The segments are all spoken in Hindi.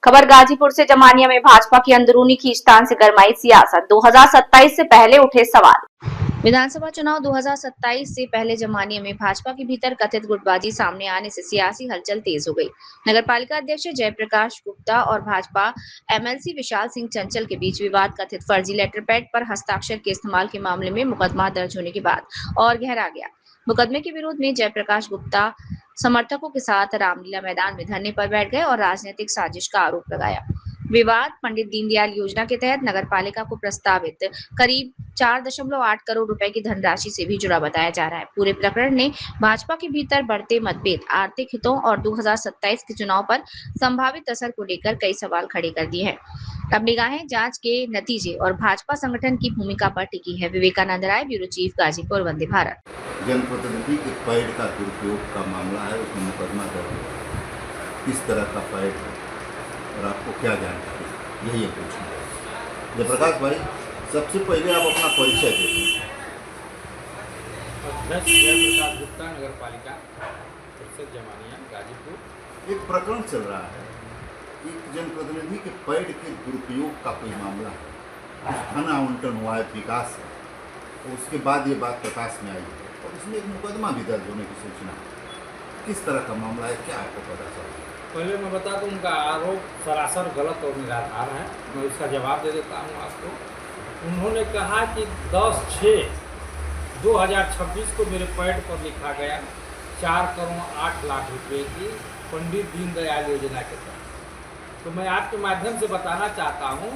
खबर गाजीपुर से। जमानिया में भाजपा की अंदरूनी खींचतान से गरमाई सियासत। 2027 से पहले उठे सवाल। विधानसभा चुनाव 2027 से पहले जमानिया में भाजपा के भीतर कथित गुटबाजी सामने आने से सियासी हलचल तेज हो गई। नगर पालिका अध्यक्ष जयप्रकाश गुप्ता और भाजपा एमएलसी विशाल सिंह चंचल के बीच विवाद कथित फर्जी लेटर पैड पर हस्ताक्षर के इस्तेमाल के मामले में मुकदमा दर्ज होने के बाद और गहरा गया। मुकदमे के विरोध में जयप्रकाश गुप्ता समर्थकों के साथ रामलीला मैदान में धरने पर बैठ गए और राजनीतिक साजिश का आरोप लगाया। विवाद पंडित दीनदयाल योजना के तहत नगर पालिका को प्रस्तावित करीब 4.8 करोड़ रुपए की धनराशि से भी जुड़ा बताया जा रहा है। पूरे प्रकरण ने भाजपा के भीतर बढ़ते मतभेद, आर्थिक हितों और 2027 के चुनाव पर संभावित असर को लेकर कई सवाल खड़े कर दिए हैं। अब निगाहें जांच के नतीजे और भाजपा संगठन की भूमिका पर टिकी है। विवेकानंद राय, ब्यूरो चीफ, गाजीपुर, वंदे भारत। जनप्रतिनिधि के पैड का दुरुपयोग का मामला है, उसमें मुकदमा दर्ज है। किस तरह का पैड है और आपको क्या जानकारी है, यही पूछना है। जयप्रकाश भाई, सबसे पहले आप अपना परिचय दे दें। अध्यक्ष जयप्रकाश गुप्ता, नगर पालिका परिषद जमानिया, गाजीपुर। एक प्रकरण चल रहा है, एक जनप्रतिनिधि के पैड के दुरुपयोग का कोई मामला है, धन आवंटन हुआ है, विकास है, और उसके बाद ये बात प्रकाश में आई है और इसमें एक मुकदमा भी दर्ज होने की सूचना है। किस तरह का मामला है, क्या आपको पता चला? पहले मैं बता दूं, उनका आरोप सरासर गलत और निराधार है। मैं उसका जवाब दे देता हूं आपको। उन्होंने कहा कि 10/6/2026 को मेरे पैड पर लिखा गया 4 करोड़ 8 लाख रुपए की पंडित दीनदयाल योजना के तहत। तो मैं आपके माध्यम से बताना चाहता हूं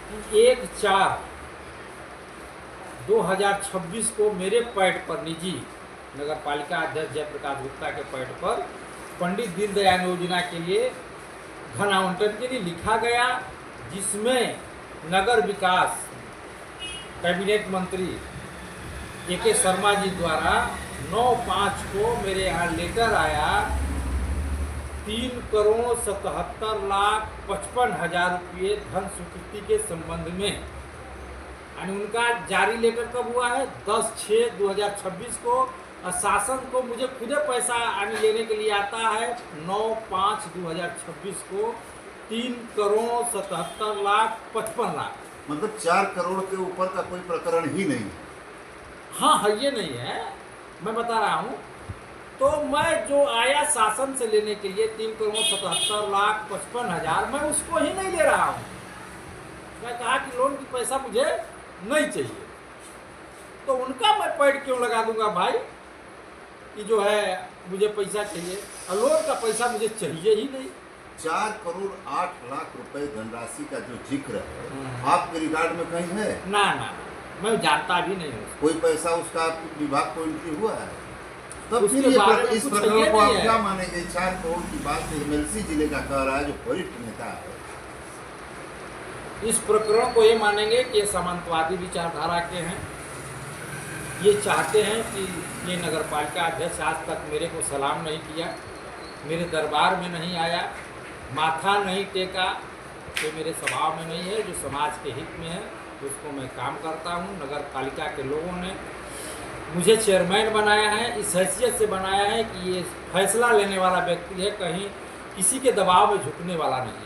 कि 1/4/2026 को मेरे पैड पर, निजी नगर पालिका अध्यक्ष जयप्रकाश गुप्ता के पैड पर पंडित दीनदयाल योजना के लिए धन आवंटन के लिए लिखा गया, जिसमें नगर विकास कैबिनेट मंत्री ए.के. शर्मा जी द्वारा 9/5 को मेरे यहाँ लेटर आया 3,77,55,000 रुपये धन स्वीकृति के संबंध में। यानी उनका जारी लेटर कब हुआ है? 10/6/2026 को। और शासन को मुझे खुदे पैसा लेने के लिए आता है 9/5/2026 को 3,77,55,00,000। मतलब 4 करोड़ के ऊपर का कोई प्रकरण ही नहीं है। हाँ, ये नहीं है, मैं बता रहा हूँ। तो मैं जो आया शासन से लेने के लिए 3,77,55,000, मैं उसको ही नहीं ले रहा हूँ। मैं कहा कि लोन की पैसा मुझे नहीं चाहिए, तो उनका मैं पैड क्यों लगा दूंगा भाई कि जो है मुझे पैसा चाहिए, और लोन का पैसा मुझे चाहिए ही नहीं। 4 करोड़ 8 लाख रुपए धनराशि का जो जिक्र है, आपके रिकॉर्ड में कहीं है? ना, मैं जानता भी नहीं हूँ। कोई पैसा उसका आपके विभाग को एंट्री हुआ है? तब उसके फिर बारे में इस कुछ प्रकरण ये को आप नहीं क्या है। मानेंगे? 4 करोड़ की बात एमएलसी जिले का कह रहा है, जो वरिष्ठ नेता है। इस प्रकरण को ये मानेंगे कि ये सामंतवादी विचारधारा के हैं। ये चाहते हैं कि ये नगर पालिका अध्यक्ष आज तक मेरे को सलाम नहीं किया, मेरे दरबार में नहीं आया, माथा नहीं टेका। तो मेरे स्वभाव में नहीं है। जो समाज के हित में है उसको मैं काम करता हूँ। नगर पालिका के लोगों ने मुझे चेयरमैन बनाया है, इस हैसियत से बनाया है कि ये फैसला लेने वाला व्यक्ति है, कहीं किसी के दबाव में झुकने वाला नहीं है।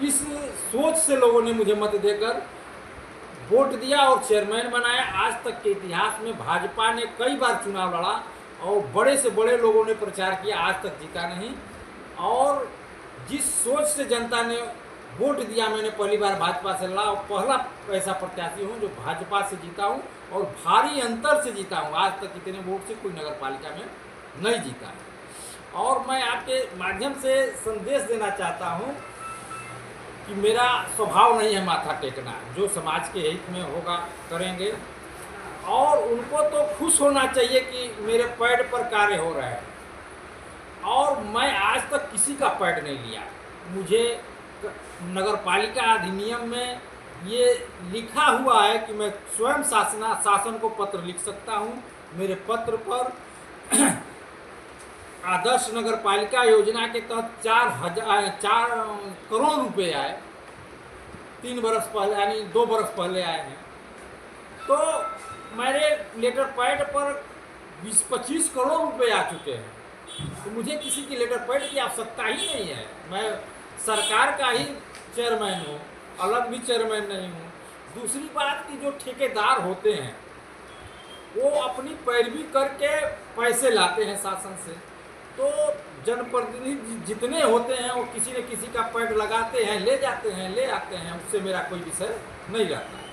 इस सोच से लोगों ने मुझे मत देकर वोट दिया और चेयरमैन बनाया। आज तक के इतिहास में भाजपा ने कई बार चुनाव लड़ा और बड़े से बड़े लोगों ने प्रचार किया, आज तक जीता नहीं। और जिस सोच से जनता ने वोट दिया, मैंने पहली बार भाजपा से लड़ा और पहला ऐसा प्रत्याशी हूँ जो भाजपा से जीता हूँ और भारी अंतर से जीता हूँ। आज तक इतने वोट से कोई नगर पालिका में नहीं जीता है। और मैं आपके माध्यम से संदेश देना चाहता हूँ कि मेरा स्वभाव नहीं है माथा टेकना। जो समाज के हित में होगा करेंगे, और उनको तो खुश होना चाहिए कि मेरे पैड पर कार्य हो रहा है। और मैं आज तक किसी का पैड नहीं लिया। मुझे नगर पालिका अधिनियम में ये लिखा हुआ है कि मैं स्वयं शासन को पत्र लिख सकता हूँ। मेरे पत्र पर आदर्श नगर पालिका योजना के तहत 4 करोड़ रुपए आए, 3 बरस पहले, यानी 2 बरस पहले आए हैं। तो मेरे लेटर पैड पर 20-25 करोड़ रुपए आ चुके हैं। तो मुझे किसी की लेटर पैड की आवश्यकता ही नहीं है। मैं सरकार का ही चेयरमैन हूँ, अलग भी चेयरमैन नहीं हूँ। दूसरी बात कि जो ठेकेदार होते हैं वो अपनी पैरवी करके पैसे लाते हैं शासन से, तो जनप्रतिनिधि जितने होते हैं वो किसी न किसी का पैड लगाते हैं, ले जाते हैं, ले आते हैं, उससे मेरा कोई विषय नहीं रहता है।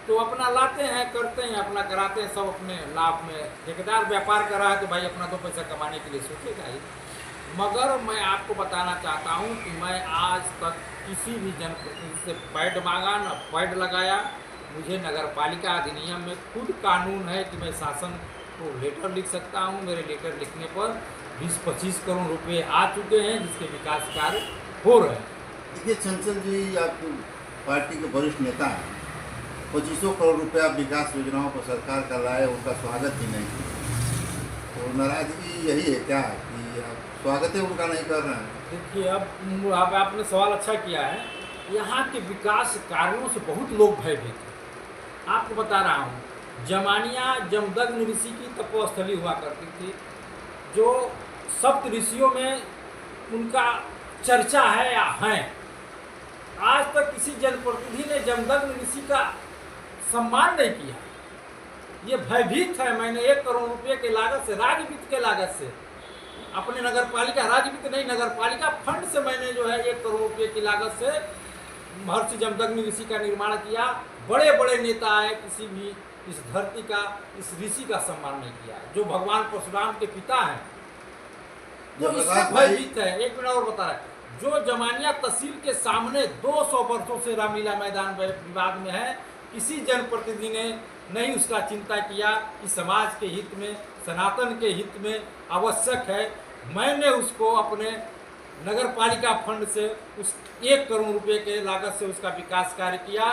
तो अपना लाते हैं, करते हैं, अपना कराते हैं, सब अपने लाभ में। ठेकेदार व्यापार कर रहा है तो भाई अपना 2 पैसा कमाने के लिए सोचेगा ही। मगर मैं आपको बताना चाहता हूँ कि मैं आज तक किसी भी जनप्रतिनिधि से पैड मांगा न पैड लगाया। मुझे नगर पालिका अधिनियम में खुद कानून है कि मैं शासन को लेटर लिख सकता हूँ। मेरे लेटर लिखने पर 20-25 करोड़ रुपए आ चुके हैं, जिसके विकास कार्य हो रहे हैं। देखिए चंचल जी, आप पार्टी के वरिष्ठ नेता हैं, 2500 करोड़ रुपया विकास योजनाओं पर सरकार कर रहा है, उनका स्वागत ही नहीं किया। तो नाराजगी यही है क्या कि आप स्वागत है उनका नहीं कर रहे हैं? देखिए, अब आपने सवाल अच्छा किया है। यहाँ के विकास कार्यों से बहुत लोग भयभीत हैं। आपको बता रहा हूँ, जमानिया जमदग्नि ऋषि की तपोस्थली हुआ करती थी, जो सप्त ऋषियों में उनका चर्चा है या है। आज तक किसी जनप्रतिनिधि ने जमदग्नि ऋषि का सम्मान नहीं किया। ये भयभीत है। मैंने 1 करोड़ रुपये के लागत से, राज्य वित्त के लागत से, अपने नगर पालिका, राज्य वित्त नहीं, नगर पालिका फंड से मैंने जो है 1 करोड़ रुपये की लागत से महर्षि जमदग्नि ऋषि का निर्माण किया। बड़े बड़े नेता आए, किसी भी इस धरती का, इस ऋषि का सम्मान नहीं किया, जो भगवान परशुराम के पिता हैं। जो इससे भयभीत है। एक मिनट और बता रहा है, जो जमानिया तहसील के सामने 200 वर्षों से रामलीला मैदान विवाद में है, किसी जनप्रतिनिधि ने नहीं उसका चिंता किया कि समाज के हित में, सनातन के हित में आवश्यक है। मैंने उसको अपने नगर पालिका फंड से उस 1 करोड़ रुपए के लागत से उसका विकास कार्य किया।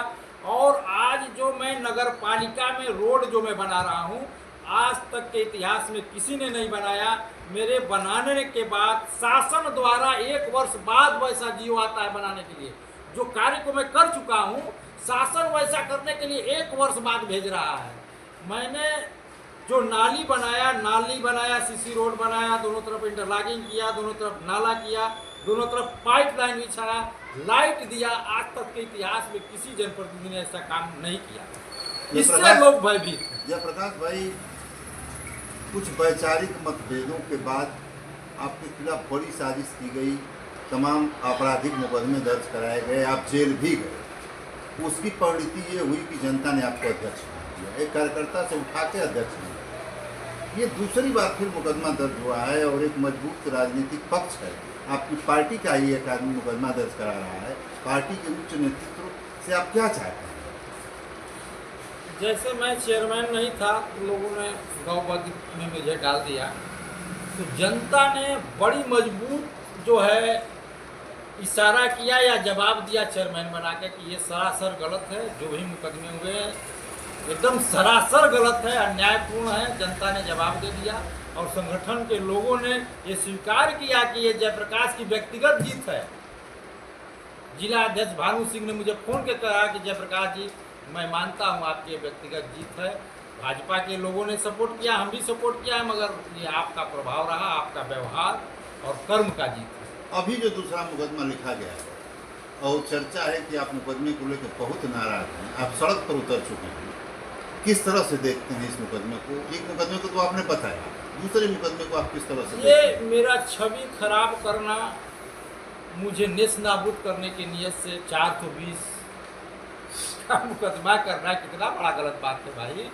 और आज जो मैं नगर पालिका में रोड जो मैं बना रहा हूँ, आज तक के इतिहास में किसी ने नहीं बनाया। मेरे बनाने के बाद शासन द्वारा 1 वर्ष बाद वैसा जियो आता है बनाने के लिए। जो कार्य को मैं कर चुका हूँ, शासन वैसा करने के लिए 1 वर्ष बाद भेज रहा है। मैंने जो नाली बनाया, सीसी रोड बनाया, दोनों तरफ इंटरलॉकिंग किया, दोनों तरफ नाला किया, दोनों तरफ पाइपलाइन बिछाया, लाइट दिया। आज तक के इतिहास में किसी जनप्रतिनिधि ने ऐसा काम नहीं किया। इससे लोग भयभीत हैं। जयप्रकाश भाई, कुछ वैचारिक मतभेदों के बाद आपके खिलाफ बड़ी साजिश की गई, तमाम आपराधिक मुकदमे दर्ज कराए गए, आप जेल भी गए। उसकी परिणति ये हुई कि जनता ने आपको अध्यक्ष बना दिया, एक कार्यकर्ता से उठा के अध्यक्ष बना दिया। ये दूसरी बार फिर मुकदमा दर्ज हुआ है और एक मजबूत राजनीतिक पक्ष है, आपकी पार्टी का ही एक आदमी मुकदमा दर्ज करा रहा है। पार्टी के उच्च नेतृत्व से आप क्या चाहते हैं? जैसे मैं चेयरमैन नहीं था तो लोगों ने गौबंद में मुझे डाल दिया, तो जनता ने बड़ी मजबूत जो है इशारा किया या जवाब दिया चेयरमैन बना के कि ये सरासर गलत है। जो भी मुकदमे हुए हैं एकदम सरासर गलत है, अन्यायपूर्ण है। जनता ने जवाब दे दिया और संगठन के लोगों ने ये स्वीकार किया कि ये जयप्रकाश की व्यक्तिगत जीत है। जिला अध्यक्ष भानु सिंह ने मुझे फ़ोन के कहा कि जयप्रकाश जी, मैं मानता हूँ आपकी व्यक्तिगत जीत है, भाजपा के लोगों ने सपोर्ट किया, हम भी सपोर्ट किया है, मगर ये आपका प्रभाव रहा, आपका व्यवहार और कर्म का जीत है। अभी जो दूसरा मुकदमा लिखा गया है और चर्चा है कि आप मुकदमे को लेकर बहुत नाराज हैं, आप सड़क पर उतर चुके हैं, किस तरह से देखते हैं इस मुकदमे को? एक मुकदमे को तो आपने बताया, दूसरे मुकदमे को आप किस तरह से ये देखते हैं? मेरा छवि खराब करना, मुझे नेस नाबूद करने की नीयत से 420 का मुकदमा करना कितना बड़ा गलत बात है भाई।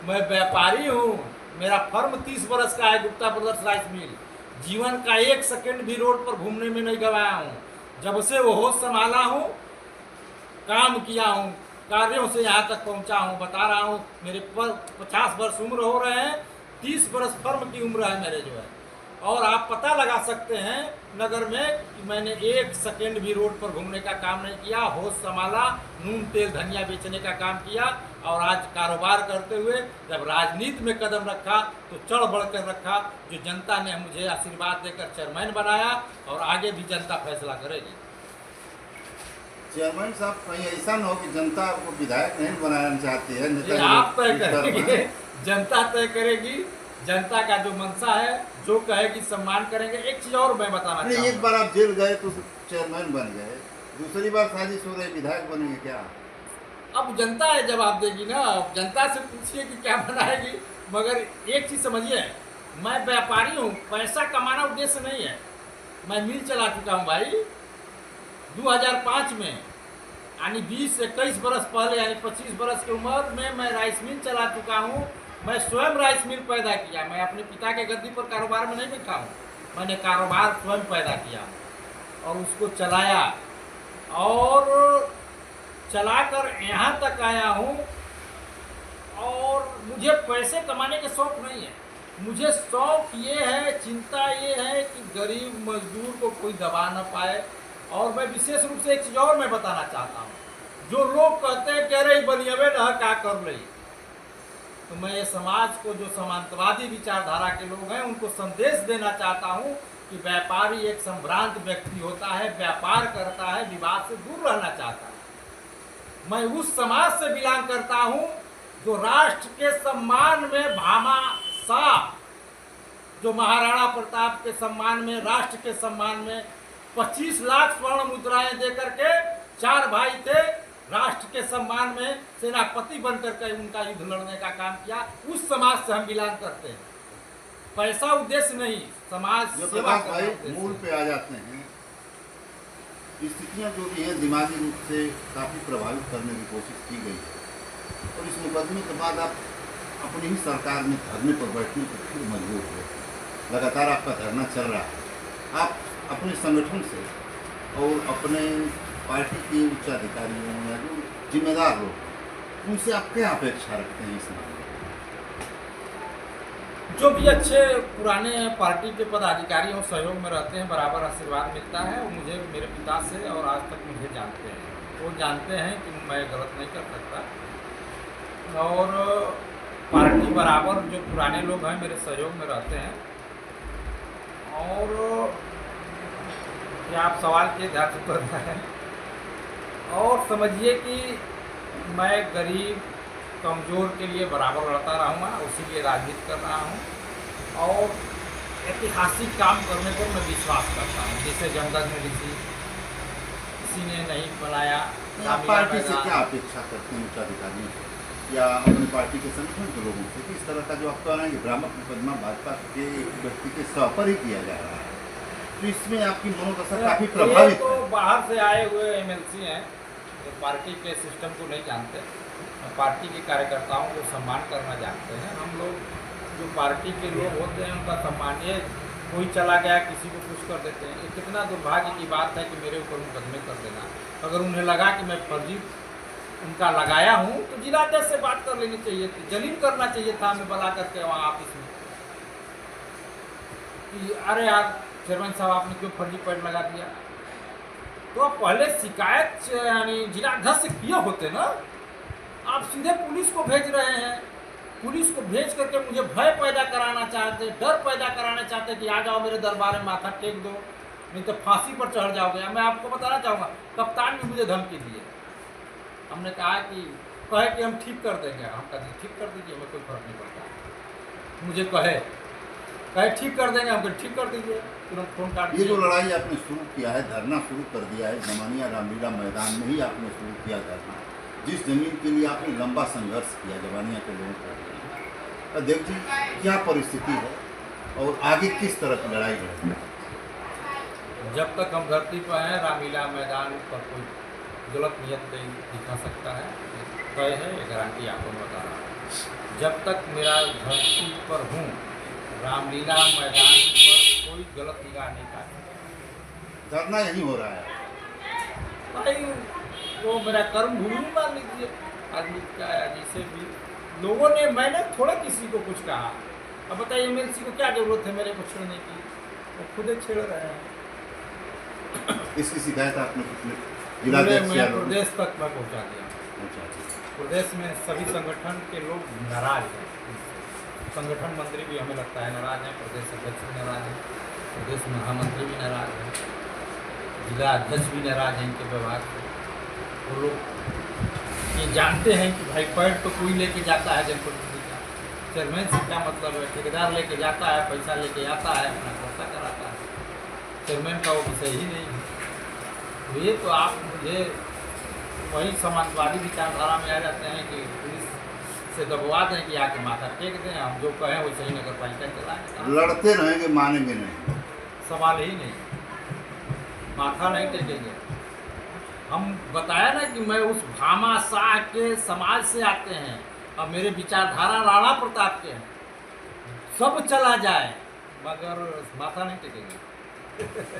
मैं व्यापारी हूँ, मेरा फर्म 30 बरस का है, गुप्ता ब्रदर्स राइस मिल। जीवन का 1 सेकंड भी रोड पर घूमने में नहीं गवाया हूँ। जब से वो होश संभाला हूँ, काम किया हूँ, कार्यों से यहाँ तक पहुँचा हूँ। बता रहा हूँ, मेरे पर 50 वर्ष उम्र हो रहे हैं, 30 बरस फर्म की उम्र है मेरे जो है। और आप पता लगा सकते हैं नगर में कि मैंने 1 सेकंड भी रोड पर घूमने का काम नहीं किया। होश संभाला, नून तेल धनिया बेचने का काम किया और आज कारोबार करते हुए जब राजनीति में कदम रखा तो चढ़ बढ़ कर रखा। जो जनता ने मुझे आशीर्वाद देकर चेयरमैन बनाया और आगे भी जनता फैसला करेगी। चेयरमैन साहब, कहीं ऐसा न हो कि जनता आपको विधायक नहीं बनाना चाहती है? ये आप तय करेंगे, जनता तय करेगी। जनता का जो मंशा है, जो कहेगी सम्मान करेंगे। एक चीज और मैं बताना नहीं, एक चाहूँगा, बार आप जेल गए तो चेयरमैन बन गए, दूसरी बार साजिश हो रही विधायक बनेंगे क्या? अब जनता है जवाब देगी ना, अब जनता से पूछिए कि क्या बनाएगी। मगर एक चीज समझिए, मैं व्यापारी हूँ, पैसा कमाना उद्देश्य नहीं है। मैं मिल चला चुका हूँ भाई 2005 में, यानी 20-21 बरस पहले, यानी 25 बरस की उम्र में मैं राइस मिल चला चुका हूँ। मैं स्वयं राइस मिल पैदा किया। मैं अपने पिता के गद्दी पर कारोबार में नहीं बैठा हूँ, मैंने कारोबार स्वयं पैदा किया और उसको चलाया और चलाकर यहाँ तक आया हूँ। और मुझे पैसे कमाने के शौक नहीं है, मुझे शौक ये है, चिंता ये है कि गरीब मजदूर को कोई दबा ना पाए। और मैं विशेष रूप से एक चीज़ और मैं बताना चाहता हूँ, जो लोग कहते हैं कह रही बनियाबे न क्या कर रही, तो मैं ये समाज को, जो समांतवादी विचारधारा के लोग हैं, उनको संदेश देना चाहता हूँ कि व्यापारी एक संभ्रांत व्यक्ति होता है, व्यापार करता है, विवाद से दूर रहना चाहता है। मैं उस समाज से बिलोंग करता हूँ जो राष्ट्र के सम्मान में भामाशाह, जो महाराणा प्रताप के सम्मान में, राष्ट्र के सम्मान में 25 लाख स्वर्ण मुद्राएं देकर के 4 भाई थे, राष्ट्र के सम्मान में सेनापति बनकर के उनका युद्ध लड़ने का काम किया। उस समाज से हम बिलोंग करते हैं। पैसा उद्देश्य नहीं, समाज जो सेवा प्रकाश करना भाई उद्देश्य मूल है। पे आ जाते हैं, स्थितियां जो भी हैं दिमागी रूप से काफ़ी प्रभावित करने की कोशिश की गई है और इस मुकदमे के बाद आप अपनी ही सरकार में धरने पर बैठने को फिर मजबूर हो। लगातार आपका धरना चल रहा है। आप अपने संगठन से और अपने पार्टी के उच्च अधिकारियों या जो जिम्मेदार लोग, उनसे आप क्या अपेक्षा रखते हैं इस मामले में? जो भी अच्छे पुराने पार्टी के पदाधिकारी और सहयोग में रहते हैं, बराबर आशीर्वाद मिलता है। वो मुझे, मेरे पिता से और आज तक मुझे जानते हैं, वो जानते हैं कि मैं गलत नहीं कर सकता। और पार्टी बराबर जो पुराने लोग हैं मेरे सहयोग में रहते हैं। और ये आप सवाल के ध्यान से कर रहे हैं। और समझिए कि मैं गरीब कमज़ोर के लिए बराबर लड़ता रहूँगा, उसी लिए राजनीति कर रहा हूँ। और ऐतिहासिक काम करने पर मैं विश्वास करता हूँ, जैसे जमदग में किसी ने नहीं बनाया। आप पार्टी से क्या अपेक्षा करते हैं, उच्च अधिकारियों से या अपनी पार्टी के संगठन के लोगों से? किस तरह का जो आप कह रहे हैं कि भ्रामक मुकदमा भाजपा के व्यक्ति के सह पर ही किया जा रहा है, तो इसमें आपकी मनोदशा काफ़ी प्रभावित तो है। बाहर से आए हुए एमएलसी हैं, जो पार्टी के सिस्टम को नहीं जानते, पार्टी के कार्यकर्ताओं को सम्मान करना जानते हैं। हम लोग जो पार्टी के लोग होते हैं उनका सम्मान, ये कोई चला गया किसी को कुछ कर देते हैं। ये कितना दुर्भाग्य की बात है कि मेरे ऊपर मुकदमे कर देना। अगर उन्हें लगा कि मैं फर्जी उनका लगाया हूँ तो जिला जज से बात कर लेनी चाहिए थी, जलील करना चाहिए था हमें बुला करके वहाँ ऑफिस में कि अरे यार चेयरमैन साहब आपने क्यों फर्जी पैड लगा दिया। तो आप पहले शिकायत यानी जिलाध्यक्ष से किए होते ना, आप सीधे पुलिस को भेज रहे हैं। पुलिस को भेज करके मुझे भय पैदा कराना चाहते, डर पैदा कराना चाहते कि आ जाओ मेरे दरबार में माथा टेक दो, नहीं तो फांसी पर चढ़ जाओगे। मैं आपको बताना चाहूँगा, कप्तान ने मुझे धमकी दी है। हमने कहा कि कहे कि हम ठीक कर देंगे। हम कहते ठीक कर दीजिए, हमें कोई फर्क नहीं पड़ता। मुझे कहे ठीक कर देंगे, हम ठीक कर दीजिए, तुरंत फोन काट ये दिए। जो लड़ाई आपने शुरू किया है, धरना शुरू कर दिया है, जमानिया रामलीला मैदान में ही आपने शुरू किया धरना, जिस जमीन के लिए आपने लंबा संघर्ष किया जवानिया के लोगों को, देख जी क्या परिस्थिति है और आगे किस तरह की लड़ाई लड़ेगी? जब तक हम धरती पर हैं, रामलीला मैदान पर कोई गलत नियत नहीं दिखा सकता है, तय है, ये गारंटी आपको बता रहा हूँ। जब तक मेरा धरती पर हूँ, रामलीला मैदान पर कोई गलत निगाह नहीं डालेगा। धरना यही हो रहा है भाई, वो मेरा कर्म भूमि मान लीजिए। आदमी क्या है, जिसे भी लोगों ने, मैंने थोड़ा किसी को कुछ कहा। अब बताइए एमएलसी को क्या जरूरत है मेरे को छेड़ने की, वो खुद छेड़ रहे हैं। इसकी शिकायत आपने कितने पूरे जिलाध्यक्ष या मैं लोग? प्रदेश तक मैं पहुँचा दिया। अच्छा, अच्छा। प्रदेश में सभी संगठन के लोग नाराज हैं। संगठन मंत्री भी हमें लगता है नाराज हैं, प्रदेश अध्यक्ष भी नाराज हैं, प्रदेश महामंत्री भी नाराज हैं, जिला अध्यक्ष भी नाराज हैं इनके व्यवहार से। वो लोग ये जानते हैं कि भाई पैड तो कोई लेके जाता है जनप्रतिनिधि का, चेयरमैन से क्या मतलब है? ठेकेदार लेके जाता है, पैसा लेके आता है, अपना खर्चा कराता है। चेयरमैन का वो विषय ही नहीं है। तो ये तो आप मुझे वही समाजवादी विचारधारा में आ जाते हैं कि पुलिस से दबवा दें कि आके माथा टेक दें, हम जो कहें वैसे ही नगर पालिका चलाएं। लड़ते रहेंगे, मानेंगे नहीं। सवाल ही नहीं, माथा नहीं टेकेंगे। हम बताया ना कि मैं उस भामाशाह के समाज से आते हैं और मेरे विचारधारा राणा प्रताप के हैं। सब चला जाए मगर माथा नहीं टेकेंगे।